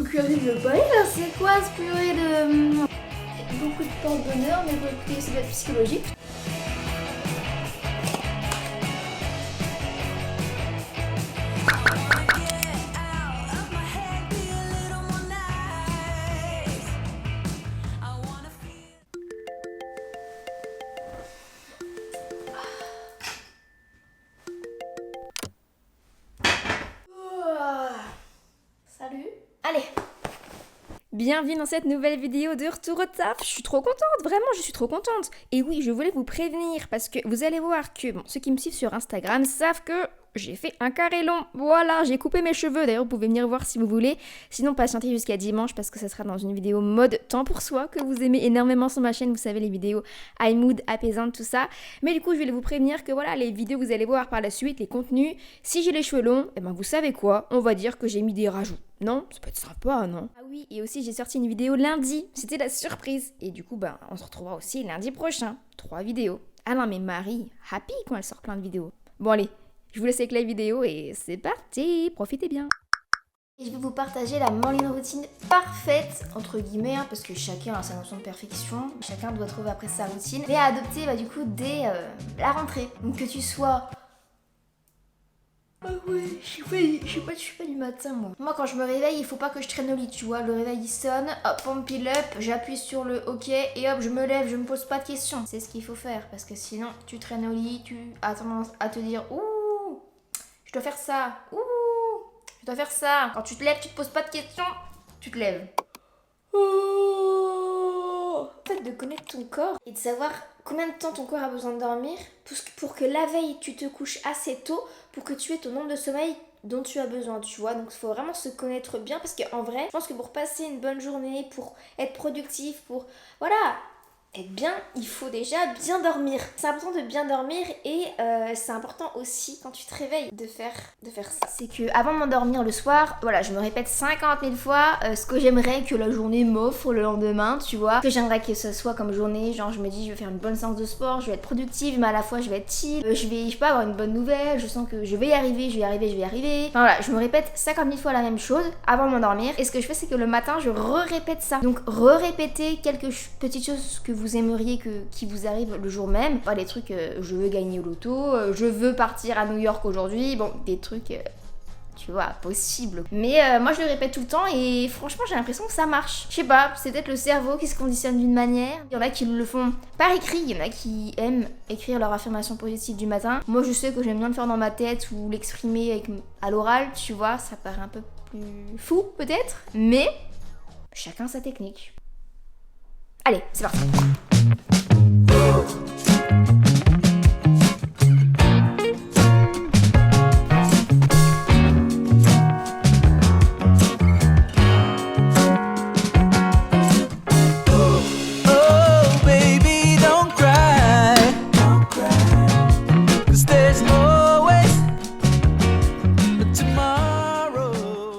curry de Paris là, c'est quoi ce purée de... Beaucoup de porte-bonheur, mais bon écoutez, ça va être psychologique. Salut. Allez. Bienvenue dans cette nouvelle vidéo de retour au taf. Je suis trop contente, vraiment, je suis trop contente. Et oui, je voulais vous prévenir parce que vous allez voir que ceux qui me suivent sur Instagram savent que j'ai fait un carré long. Voilà, j'ai coupé mes cheveux. D'ailleurs, vous pouvez venir voir si vous voulez. Sinon, patientez jusqu'à dimanche parce que ça sera dans une vidéo mode temps pour soi que vous aimez énormément sur ma chaîne. Vous savez, les vidéos high mood, apaisantes, tout ça. Mais du coup, je voulais vous prévenir que voilà, les vidéos que vous allez voir par la suite, les contenus, si j'ai les cheveux longs, eh ben vous savez quoi, on va dire que j'ai mis des rajouts. Non, ça peut être sympa, non? Ah oui, et aussi j'ai sorti une vidéo lundi, c'était la surprise. Et du coup, ben, on se retrouvera aussi lundi prochain. 3 vidéos. Ah non, mais Marie, happy quand elle sort plein de vidéos. Bon allez, je vous laisse avec la vidéo et c'est parti, profitez bien. Et je vais vous partager la morning routine parfaite, entre guillemets, hein, parce que chacun a sa notion de perfection, chacun doit trouver après sa routine, mais à adopter bah, du coup dès la rentrée. Donc que tu sois... Ah ouais, je suis pas du matin moi. Moi quand je me réveille, il faut pas que je traîne au lit, tu vois, le réveil il sonne, hop, pump it up, j'appuie sur le OK et hop, je me lève, je me pose pas de questions. C'est ce qu'il faut faire, parce que sinon tu traînes au lit, tu as tendance à te dire ouh, je dois faire ça, ouh, je dois faire ça. Quand tu te lèves, tu te poses pas de questions, tu te lèves. Oh. En fait, de connaître ton corps et de savoir combien de temps ton corps a besoin de dormir pour que la veille tu te couches assez tôt pour que tu aies ton nombre de sommeil dont tu as besoin, tu vois. Donc il faut vraiment se connaître bien parce qu'en vrai, je pense que pour passer une bonne journée, pour être productif, pour voilà, être bien, il faut déjà bien dormir. C'est important de bien dormir et c'est important aussi quand tu te réveilles de faire ça. C'est que avant de m'endormir le soir, voilà, je me répète 50 000 fois ce que j'aimerais que la journée m'offre le lendemain, tu vois. Ce que j'aimerais que ce soit comme journée, genre je me dis je vais faire une bonne séance de sport, je vais être productive mais à la fois je vais être chill, je vais pas avoir une bonne nouvelle, je sens que je vais y arriver, je vais y arriver. Enfin voilà, je me répète 50 000 fois la même chose avant de m'endormir et ce que je fais c'est que le matin je répète ça. Donc répéter quelques petites choses que vous aimeriez qui vous arrive le jour même. Pas des trucs je veux gagner au loto, je veux partir à New York aujourd'hui, bon des trucs tu vois, possible. Mais moi je le répète tout le temps et franchement j'ai l'impression que ça marche. Je sais pas, c'est peut-être le cerveau qui se conditionne d'une manière. Il y en a qui le font par écrit, il y en a qui aiment écrire leur affirmation positive du matin. Moi je sais que j'aime bien le faire dans ma tête ou l'exprimer à l'oral, tu vois, ça paraît un peu plus fou peut-être. Mais chacun sa technique. Allez, c'est parti.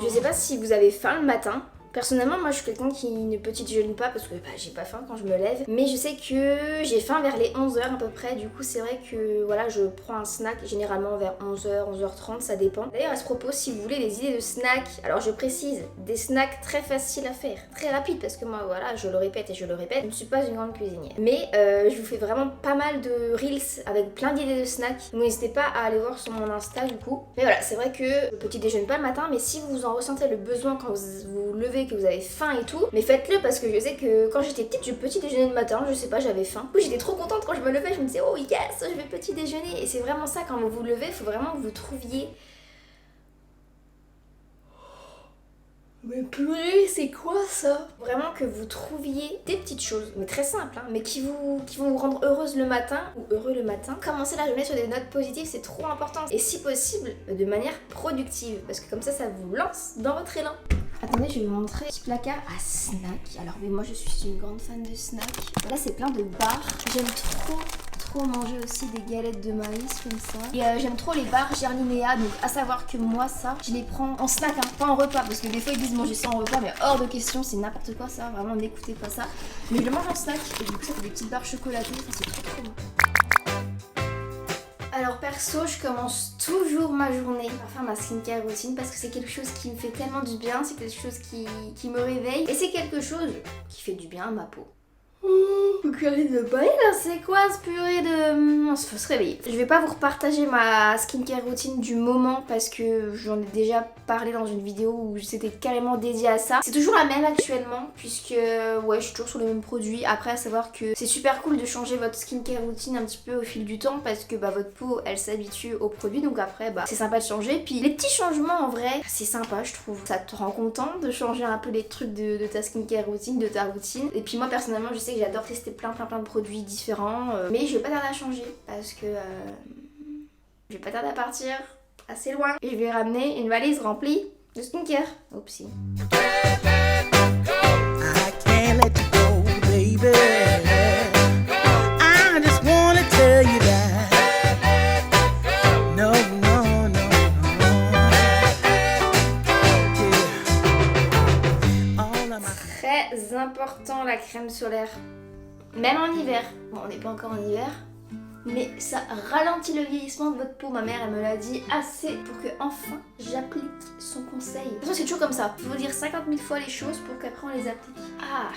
Je sais pas si vous avez faim le matin. Personnellement, moi je suis quelqu'un qui ne petit déjeune pas parce que j'ai pas faim quand je me lève. Mais je sais que j'ai faim vers les 11h à peu près. Du coup, c'est vrai que voilà, je prends un snack généralement vers 11h, 11h30, ça dépend. D'ailleurs, à ce propos, si vous voulez des idées de snacks, alors je précise, des snacks très faciles à faire, très rapides parce que moi, voilà, je le répète et je le répète, je ne suis pas une grande cuisinière. Mais je vous fais vraiment pas mal de reels avec plein d'idées de snacks. Donc n'hésitez pas à aller voir sur mon Insta du coup. Mais voilà, c'est vrai que le petit déjeune pas le matin, mais si vous en ressentez le besoin quand vous vous levez, que vous avez faim et tout, mais faites-le parce que je sais que quand j'étais petite, je petit déjeuner le matin, je sais pas, j'avais faim. Du coup, j'étais trop contente quand je me levais, je me disais oh yes, je vais petit déjeuner. Et c'est vraiment ça, quand vous vous levez, il faut vraiment que vous trouviez. Mais purée, c'est quoi ça? Vraiment que vous trouviez des petites choses, mais très simples, hein, mais qui vont vous rendre heureuse le matin ou heureux le matin. Commencer la journée sur des notes positives, c'est trop important. Et si possible, de manière productive, parce que comme ça vous lance dans votre élan. Attendez, je vais vous montrer un petit placard à snacks. Alors oui, moi je suis une grande fan de snacks. Là, c'est plein de barres. J'aime trop manger aussi des galettes de maïs comme ça. Et j'aime trop les barres Gerlinéa. Donc à savoir que moi ça, je les prends en snack, hein, pas en repas. Parce que des fois ils disent manger ça en repas, mais hors de question, c'est n'importe quoi ça. Vraiment n'écoutez pas ça. Mais je le mange en snack. Et du coup ça fait des petites barres chocolatées. Enfin, c'est trop bon. Alors perso, je commence toujours ma journée par faire ma skincare routine parce que c'est quelque chose qui me fait tellement du bien, c'est quelque chose qui me réveille et c'est quelque chose qui fait du bien à ma peau. Purée de bail là, c'est quoi ce purée de... On faut se réveiller. Je vais pas vous repartager ma skincare routine du moment parce que j'en ai déjà parlé dans une vidéo où c'était carrément dédié à ça. C'est toujours la même actuellement puisque ouais, je suis toujours sur les mêmes produits. Après à savoir que c'est super cool de changer votre skincare routine un petit peu au fil du temps parce que votre peau elle s'habitue aux produits, donc après c'est sympa de changer. Puis les petits changements en vrai c'est sympa je trouve. Ça te rend content de changer un peu les trucs de ta skincare routine, de ta routine. Et puis moi personnellement je sais que j'adore tester plein de produits différents, mais je vais pas tarder à changer parce que je vais pas tarder à partir assez loin et je vais ramener une valise remplie de skincare. Oupsie. I can't let you go, baby. I just wanna tell you that. No, no, no, no. Yeah. Très important la crème solaire. Même en hiver, bon on n'est pas encore en hiver, mais ça ralentit le vieillissement de votre peau. Ma mère elle me l'a dit assez pour que enfin j'applique son conseil. De toute façon c'est toujours comme ça, il faut dire 50 000 fois les choses pour qu'après on les applique. Ah,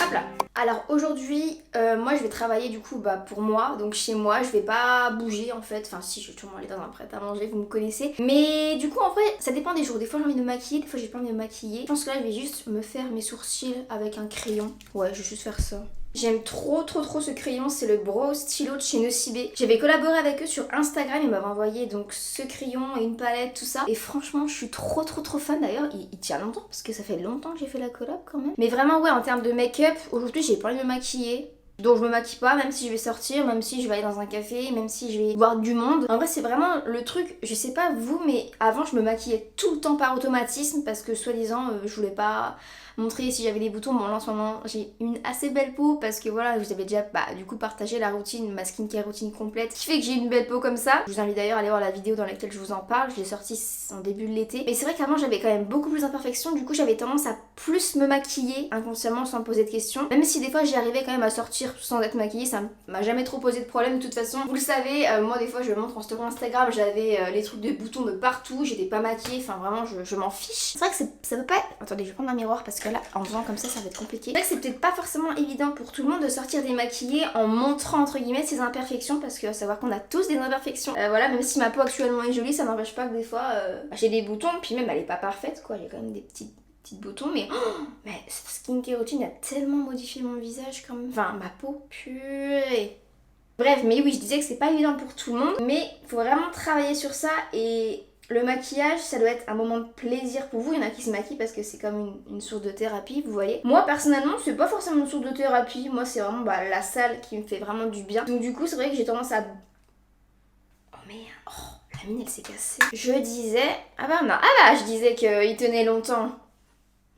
hop là. Alors aujourd'hui, moi je vais travailler du coup pour moi, donc chez moi, je vais pas bouger en fait, enfin si je vais sûrement aller dans un prêt à manger, vous me connaissez. Mais du coup en vrai, ça dépend des jours, des fois j'ai envie de me maquiller, des fois j'ai pas envie de me maquiller. Je pense que là je vais juste me faire mes sourcils avec un crayon. Ouais, je vais juste faire ça. J'aime trop ce crayon, c'est le Brow Stylo de chez Nocibé. J'avais collaboré avec eux sur Instagram, ils m'avaient envoyé donc ce crayon et une palette, tout ça. Et franchement, je suis trop fan d'ailleurs, il tient longtemps parce que ça fait longtemps que j'ai fait la collab quand même. Mais vraiment ouais, en termes de make-up, aujourd'hui j'ai pas envie de me maquiller. Donc je me maquille pas, même si je vais sortir, même si je vais aller dans un café, même si je vais voir du monde. En vrai c'est vraiment le truc, je sais pas vous, mais avant je me maquillais tout le temps par automatisme parce que soi-disant je voulais pas montrer si j'avais des boutons. Bon là en ce moment j'ai une assez belle peau parce que voilà, je vous avais déjà du coup partagé la routine, ma skincare routine complète qui fait que j'ai une belle peau comme ça. Je vous invite d'ailleurs à aller voir la vidéo dans laquelle je vous en parle, je l'ai sortie en début de l'été. Mais c'est vrai qu'avant j'avais quand même beaucoup plus d'imperfections, du coup j'avais tendance à plus me maquiller inconsciemment sans me poser de questions. Même si des fois j'y arrivais quand même à sortir sans être maquillée, ça m'a jamais trop posé de problème de toute façon. Vous le savez, moi des fois je le montre en story Instagram, j'avais les trucs de boutons de partout, j'étais pas maquillée, enfin vraiment je m'en fiche. C'est vrai que ça peut pas être... Attendez, je vais prendre un miroir parce que là en faisant comme ça va être compliqué. C'est vrai que c'est peut-être pas forcément évident pour tout le monde de sortir démaquillée en montrant entre guillemets ses imperfections parce que à savoir qu'on a tous des imperfections. Voilà, même si ma peau actuellement est jolie, ça n'empêche pas que des fois j'ai des boutons, puis même elle est pas parfaite quoi, j'ai quand même des petits boutons, mais cette skincare routine a tellement modifié mon visage quand même, enfin ma peau, purée. Bref, mais oui, je disais que c'est pas évident pour tout le monde, mais faut vraiment travailler sur ça. Et le maquillage, ça doit être un moment de plaisir pour vous. Il y en a qui se maquillent parce que c'est comme une source de thérapie, vous voyez. Moi personnellement, c'est pas forcément une source de thérapie, moi c'est vraiment la salle qui me fait vraiment du bien. Donc du coup, c'est vrai que j'ai tendance à... Oh merde, oh, la mine elle s'est cassée. Je disais... je disais qu'il tenait longtemps.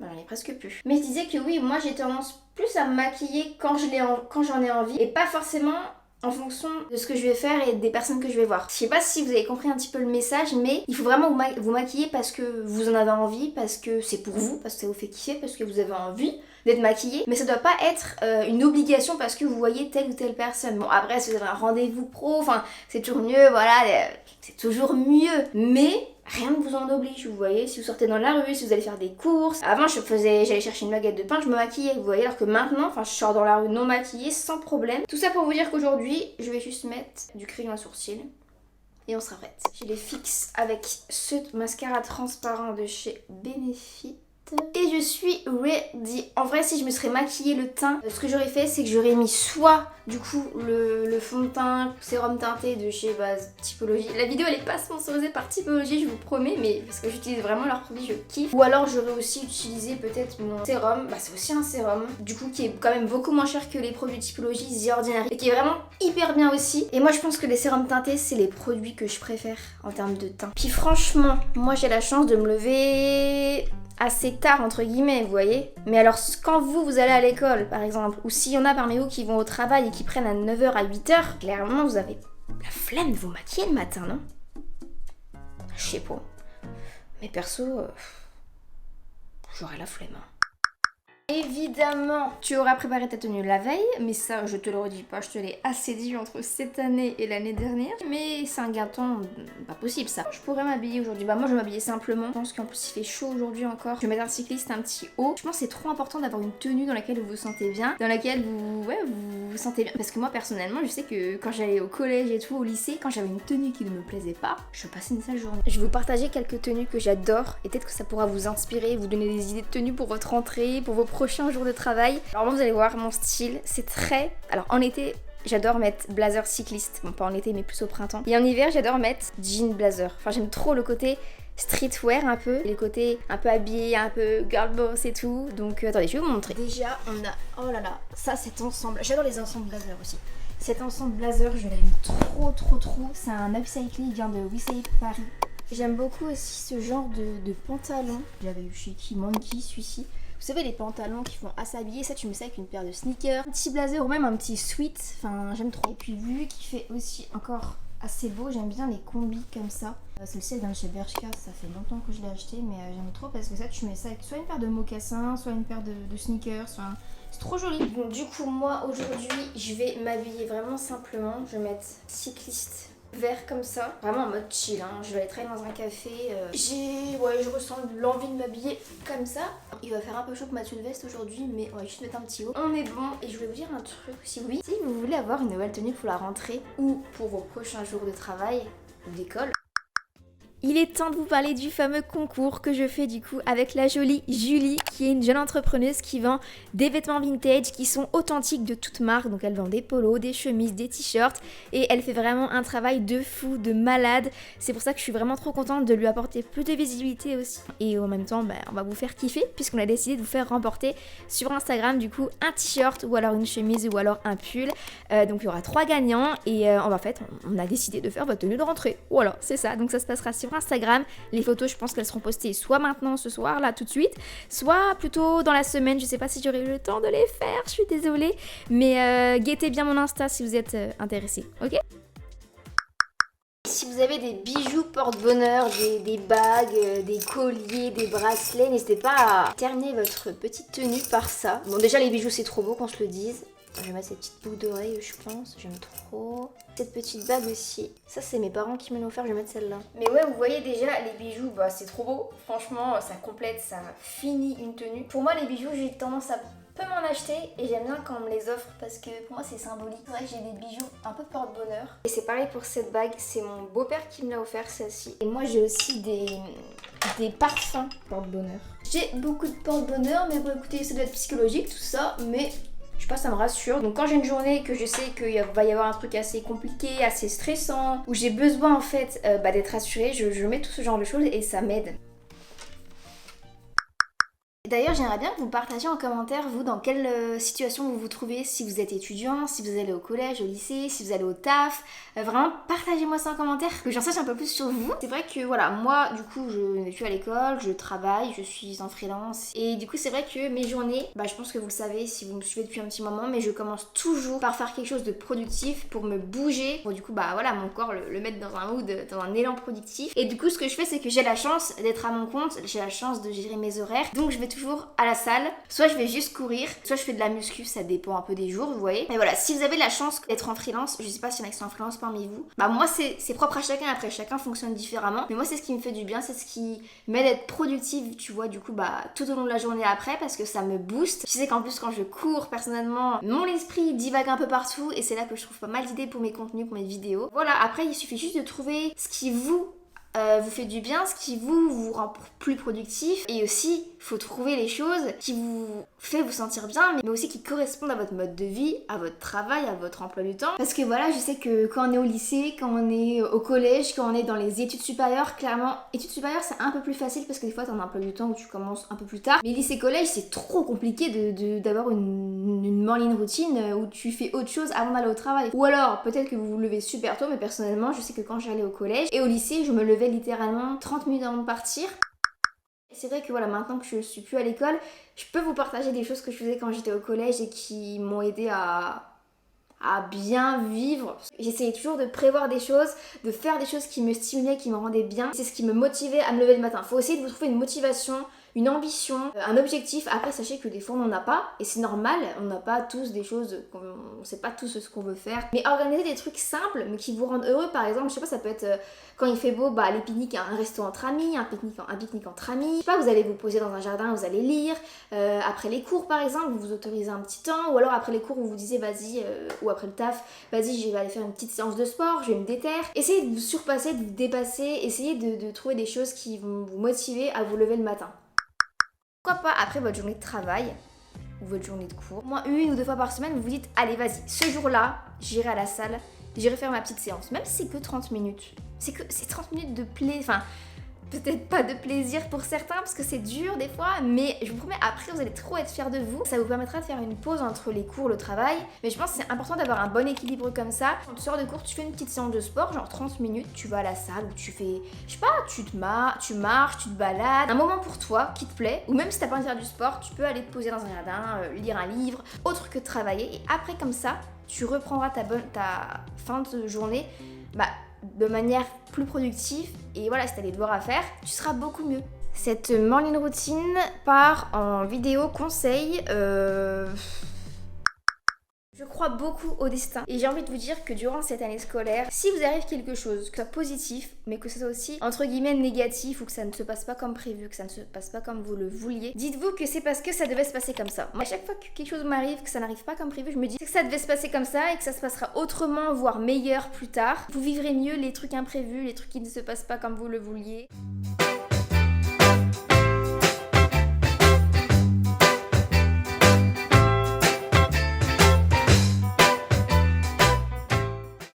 J'en ai presque plus. Mais je disais que oui, moi j'ai tendance plus à me maquiller quand j'en ai envie et pas forcément en fonction de ce que je vais faire et des personnes que je vais voir. Je sais pas si vous avez compris un petit peu le message, mais il faut vraiment vous maquiller parce que vous en avez envie, parce que c'est pour vous, parce que ça vous fait kiffer, parce que vous avez envie d'être maquillée. Mais ça doit pas être une obligation parce que vous voyez telle ou telle personne. Bon après si vous avez un rendez-vous pro, enfin c'est toujours mieux, voilà, c'est toujours mieux. Mais rien ne vous en oblige, vous voyez, si vous sortez dans la rue, si vous allez faire des courses. Avant j'allais chercher une baguette de pain, je me maquillais, vous voyez, alors que maintenant, je sors dans la rue non maquillée, sans problème. Tout ça pour vous dire qu'aujourd'hui, je vais juste mettre du crayon à sourcils. Et on sera prête. Je les fixe avec ce mascara transparent de chez Benefit. Et je suis ready. En vrai, si je me serais maquillée le teint, ce que j'aurais fait, c'est que j'aurais mis soit du coup le fond de teint sérum teinté de chez Typologie. La vidéo elle est pas sponsorisée par Typologie, je vous promets, mais parce que j'utilise vraiment leurs produits, je kiffe. Ou alors j'aurais aussi utilisé peut-être mon sérum, c'est aussi un sérum, du coup qui est quand même beaucoup moins cher que les produits Typologie The Ordinary et qui est vraiment hyper bien aussi. Et moi je pense que les sérums teintés c'est les produits que je préfère en termes de teint. Puis franchement, moi j'ai la chance de me lever assez tard entre guillemets, vous voyez. Mais alors quand vous allez à l'école par exemple, ou s'il y en a parmi vous qui vont au travail et qui prennent à 9h à 8h, clairement vous avez la flemme de vous maquiller le matin, non? Je sais pas. Mais perso, j'aurais la flemme. Évidemment, tu auras préparé ta tenue la veille, mais ça, je te le redis pas, je te l'ai assez dit entre cette année et l'année dernière. Mais c'est un gain de temps, pas possible ça. Je pourrais m'habiller aujourd'hui. Bah moi, je vais m'habiller simplement. Je pense qu'en plus, il fait chaud aujourd'hui encore. Je vais mettre un cycliste, un petit haut. Je pense que c'est trop important d'avoir une tenue dans laquelle vous vous sentez bien, dans laquelle vous vous sentez bien. Parce que moi, personnellement, je sais que quand j'allais au collège et tout, au lycée, quand j'avais une tenue qui ne me plaisait pas, je passais une sale journée. Je vais vous partager quelques tenues que j'adore et peut-être que ça pourra vous inspirer, vous donner des idées de tenues pour votre rentrée, pour vos prochains jours de travail. Alors moi, vous allez voir, mon style, c'est très... Alors en été, j'adore mettre blazer cycliste. Bon, pas en été, mais plus au printemps. Et en hiver, j'adore mettre jean blazer. Enfin, j'aime trop le côté streetwear un peu, les côtés un peu habillés, un peu girl boss et tout. Donc attendez, je vais vous montrer. Déjà, on a... Oh là là, ça, cet ensemble. J'adore les ensembles blazer aussi. Cet ensemble blazer, je l'aime trop. C'est un upcycling, il vient de We Save Paris. J'aime beaucoup aussi ce genre de pantalon. J'avais eu chez qui Monkey, celui-ci. Vous savez, les pantalons qui font assez habillés, ça tu mets ça avec une paire de sneakers, un petit blazer ou même un petit sweat, enfin j'aime trop. Et puis vu qu'il fait aussi encore assez beau, j'aime bien les combis comme ça. Celle-ci elle vient de chez Bershka, ça fait longtemps que je l'ai acheté, mais j'aime trop parce que ça tu mets ça avec soit une paire de mocassins, soit une paire de sneakers, c'est trop joli. Donc du coup moi aujourd'hui je vais m'habiller vraiment simplement, je vais mettre cycliste vert comme ça, vraiment en mode chill, hein. Je vais aller travailler dans un café, je ressens l'envie de m'habiller comme ça. Il va faire un peu chaud pour mettre une veste aujourd'hui, mais on va juste mettre un petit haut. On est bon, et je voulais vous dire un truc aussi, oui, si vous voulez avoir une nouvelle tenue pour la rentrée ou pour vos prochains jours de travail ou d'école, il est temps de vous parler du fameux concours que je fais du coup avec la jolie Julie, qui est une jeune entrepreneuse qui vend des vêtements vintage qui sont authentiques de toute marque. Donc elle vend des polos, des chemises, des t-shirts et elle fait vraiment un travail de fou, de malade. C'est pour ça que je suis vraiment trop contente de lui apporter plus de visibilité aussi. Et en même temps, on va vous faire kiffer puisqu'on a décidé de vous faire remporter sur Instagram du coup un t-shirt ou alors une chemise ou alors un pull. Donc il y aura 3 gagnants et en fait on a décidé de faire votre tenue de rentrée. Voilà, c'est ça. Donc ça se passera sur Instagram. Les photos, je pense qu'elles seront postées soit maintenant, ce soir, là, tout de suite, soit plutôt dans la semaine. Je sais pas si j'aurai eu le temps de les faire, je suis désolée. Mais guettez bien mon Insta si vous êtes intéressés, ok? Si vous avez des bijoux porte-bonheur, des bagues, des colliers, des bracelets, n'hésitez pas à terminer votre petite tenue par ça. Bon, déjà, les bijoux, c'est trop beau qu'on se le dise. Je vais mettre cette petite boucle d'oreille, je pense, j'aime trop. Cette petite bague aussi, ça c'est mes parents qui me l'ont offert, je vais mettre celle-là. Mais ouais, vous voyez déjà, les bijoux, c'est trop beau. Franchement, ça complète, ça finit une tenue. Pour moi, les bijoux, j'ai tendance à peu m'en acheter et j'aime bien quand on me les offre parce que pour moi c'est symbolique. C'est vrai que j'ai des bijoux un peu porte-bonheur. Et c'est pareil pour cette bague, c'est mon beau-père qui me l'a offert celle-ci. Et moi j'ai aussi des parfums porte-bonheur. J'ai beaucoup de porte-bonheur, mais bon écoutez, ça doit être psychologique tout ça, mais je sais pas, ça me rassure. Donc quand j'ai une journée que je sais qu'il va y avoir un truc assez compliqué, assez stressant, où j'ai besoin en fait d'être rassurée, je mets tout ce genre de choses et ça m'aide. D'ailleurs, j'aimerais bien que vous partagiez en commentaire, vous, dans quelle situation vous vous trouvez, si vous êtes étudiant, si vous allez au collège, au lycée, si vous allez au taf. Vraiment, partagez-moi ça en commentaire, que j'en sache un peu plus sur vous. C'est vrai que, voilà, moi, du coup, je n'ai plus à l'école, je travaille, je suis en freelance. Et du coup, c'est vrai que mes journées, je pense que vous le savez si vous me suivez depuis un petit moment, mais je commence toujours par faire quelque chose de productif pour me bouger. Pour du coup, voilà, mon corps le mettre dans un mood, dans un élan productif. Et du coup, ce que je fais, c'est que j'ai la chance d'être à mon compte, j'ai la chance de gérer mes horaires. Donc, je vais toujours à la salle, soit je vais juste courir, soit je fais de la muscu, ça dépend un peu des jours, vous voyez. Mais voilà, si vous avez la chance d'être en freelance, je sais pas s'il y en a qui sont en freelance parmi vous, moi c'est propre à chacun, après chacun fonctionne différemment, mais moi c'est ce qui me fait du bien, c'est ce qui m'aide à être productive, tu vois, du coup tout au long de la journée après, parce que ça me booste. Je sais qu'en plus quand je cours, personnellement, mon esprit divague un peu partout, et c'est là que je trouve pas mal d'idées pour mes contenus, pour mes vidéos. Voilà, après il suffit juste de trouver ce qui vous fait du bien, ce qui vous rend plus productif, et aussi faut trouver les choses qui vous fait vous sentir bien, mais aussi qui correspondent à votre mode de vie, à votre travail, à votre emploi du temps. Parce que voilà, je sais que quand on est au lycée, quand on est au collège, quand on est dans les études supérieures, clairement, études supérieures c'est un peu plus facile parce que des fois t'as un emploi du temps où tu commences un peu plus tard. Mais lycée-collège c'est trop compliqué d'avoir une morning routine où tu fais autre chose avant d'aller au travail. Ou alors peut-être que vous vous levez super tôt, mais personnellement je sais que quand j'allais au collège et au lycée, je me levais littéralement 30 minutes avant de partir. C'est vrai que voilà, maintenant que je suis plus à l'école, je peux vous partager des choses que je faisais quand j'étais au collège et qui m'ont aidé à bien vivre. J'essayais toujours de prévoir des choses, de faire des choses qui me stimulaient, qui me rendaient bien. C'est ce qui me motivait à me lever le matin. Faut essayer de vous trouver une motivation, une ambition, un objectif. Après, sachez que des fois, on n'en a pas, et c'est normal, on n'a pas tous des choses, on sait pas tous ce qu'on veut faire. Mais organiser des trucs simples, mais qui vous rendent heureux, par exemple, je sais pas, ça peut être quand il fait beau, les pique-niques, un resto entre amis, un pique-nique entre amis. Je sais pas, vous allez vous poser dans un jardin, vous allez lire. Après les cours, par exemple, vous vous autorisez un petit temps, ou alors après les cours, vous vous disiez, vas-y, ou après le taf, vas-y, je vais aller faire une petite séance de sport, je vais me déterre. Essayez de vous surpasser, de vous dépasser, essayez de trouver des choses qui vont vous motiver à vous lever le matin. Pourquoi pas après votre journée de travail ou votre journée de cours, au moins 1 ou 2 fois par semaine, vous vous dites allez vas-y, ce jour-là, j'irai à la salle, j'irai faire ma petite séance, même si c'est que 30 minutes. C'est 30 minutes de plaisir, enfin peut-être pas de plaisir pour certains parce que c'est dur des fois, mais je vous promets après vous allez trop être fiers de vous. Ça vous permettra de faire une pause entre les cours, le travail, mais je pense que c'est important d'avoir un bon équilibre comme ça. Quand tu sors de cours, tu fais une petite séance de sport, genre 30 minutes, tu vas à la salle ou tu fais, je sais pas, tu marches, tu te balades, un moment pour toi qui te plaît, ou même si t'as pas envie de faire du sport, tu peux aller te poser dans un jardin, lire un livre, autre que de travailler, et après comme ça, tu reprendras ta fin de journée, de manière plus productive, et voilà, si t'as des devoirs à faire, tu seras beaucoup mieux. Cette morning routine part en vidéo conseil. Je crois beaucoup au destin et j'ai envie de vous dire que durant cette année scolaire, si vous arrive quelque chose, que ce soit positif, mais que ce soit aussi entre guillemets négatif ou que ça ne se passe pas comme prévu, que ça ne se passe pas comme vous le vouliez, dites-vous que c'est parce que ça devait se passer comme ça. Moi, à chaque fois que quelque chose m'arrive, que ça n'arrive pas comme prévu, je me dis que ça devait se passer comme ça et que ça se passera autrement, voire meilleur plus tard. Vous vivrez mieux les trucs imprévus, les trucs qui ne se passent pas comme vous le vouliez.